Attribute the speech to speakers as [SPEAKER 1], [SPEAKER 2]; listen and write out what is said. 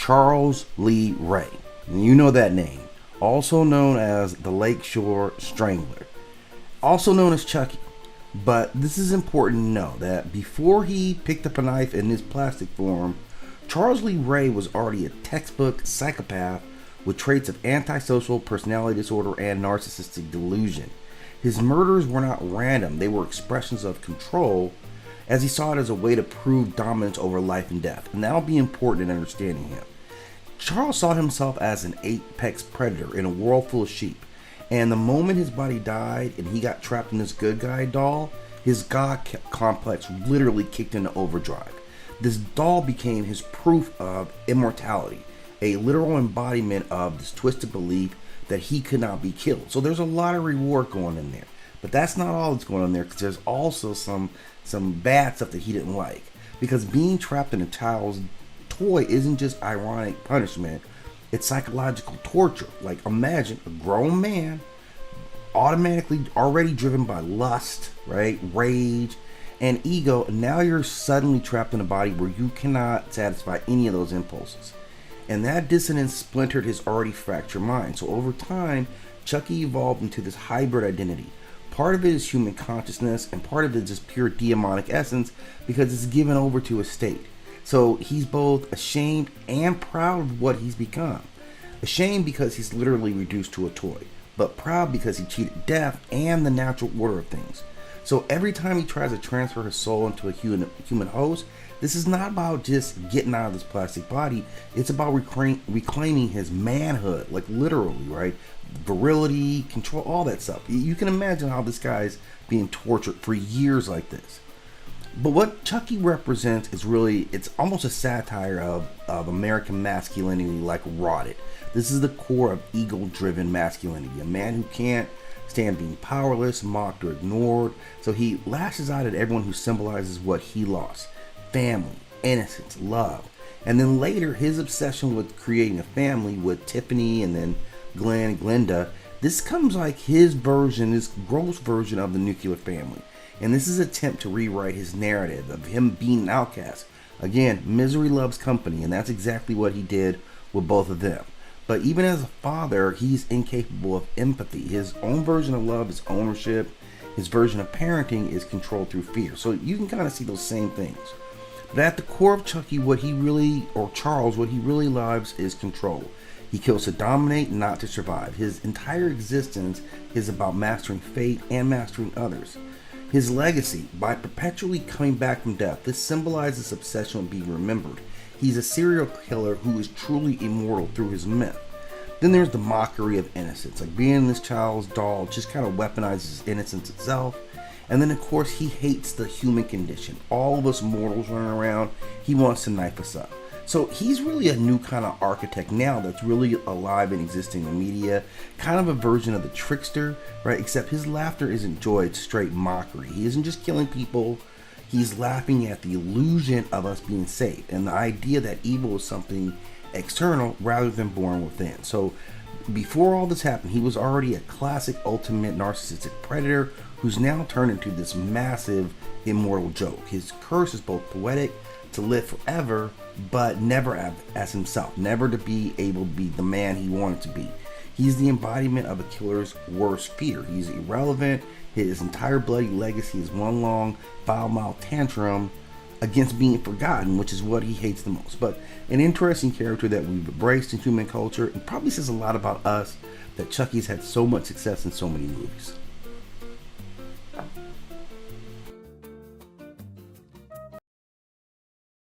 [SPEAKER 1] Charles Lee Ray. And you know that name. Also known as the Lakeshore Strangler. Also known as Chucky. But this is important to know that before he picked up a knife in his plastic form, Charles Lee Ray was already a textbook psychopath with traits of antisocial personality disorder and narcissistic delusion. His murders were not random, they were expressions of control, as he saw it as a way to prove dominance over life and death, and that'll be important in understanding him. Charles saw himself as an apex predator in a world full of sheep, and the moment his body died and he got trapped in this good guy doll, his God complex literally kicked into overdrive. This doll became his proof of immortality, a literal embodiment of this twisted belief that he could not be killed. So there's a lot of reward going in there. But that's not all that's going on there, because there's also some bad stuff that he didn't like. Because being trapped in a child's toy isn't just ironic punishment, it's psychological torture. Like, imagine a grown man automatically already driven by lust, right, rage, and ego, and now you're suddenly trapped in a body where you cannot satisfy any of those impulses. And that dissonance splintered his already fractured mind. So over time, Chucky evolved into this hybrid identity. Part of it is human consciousness, and part of it is just pure demonic essence, because it's given over to a state. So he's both ashamed and proud of what he's become. Ashamed because he's literally reduced to a toy, but proud because he cheated death and the natural order of things. So every time he tries to transfer his soul into a human host, this is not about just getting out of this plastic body. It's about reclaiming his manhood, like literally, right? Virility, control, all that stuff. You can imagine how this guy's being tortured for years like this. But what Chucky represents is really, it's almost a satire of American masculinity, like rotted. This is the core of ego-driven masculinity. A man who can't stand being powerless, mocked, or ignored. So he lashes out at everyone who symbolizes what he lost. Family, innocence, love. And then later, his obsession with creating a family with Tiffany and then Glenn and Glenda. This comes like his version, his gross version of the nuclear family. And this is an attempt to rewrite his narrative of him being an outcast. Again, misery loves company, and that's exactly what he did with both of them. But even as a father, he's incapable of empathy. His own version of love is ownership. His version of parenting is control through fear. So you can kind of see those same things. But at the core of Chucky, Charles, what he really loves is control. He kills to dominate, not to survive. His entire existence is about mastering fate and mastering others. His legacy, by perpetually coming back from death, this symbolizes obsession with being remembered. He's a serial killer who is truly immortal through his myth. Then there's the mockery of innocence, like being this child's doll just kind of weaponizes innocence itself. And then of course he hates the human condition. All of us mortals running around, he wants to knife us up. So he's really a new kind of architect now that's really alive and existing in the media. Kind of a version of the trickster, right? Except his laughter isn't joy, it's straight mockery. He isn't just killing people, he's laughing at the illusion of us being safe and the idea that evil is something external rather than born within. So before all this happened, he was already a classic ultimate narcissistic predator who's now turned into this massive immortal joke. His curse is both poetic, to live forever, but never as himself, never to be able to be the man he wanted to be. He's the embodiment of a killer's worst fear. He's irrelevant. His entire bloody legacy is one long foul-mouthed tantrum against being forgotten, which is what he hates the most. But an interesting character that we've embraced in human culture, and probably says a lot about us that Chucky's had so much success in so many movies.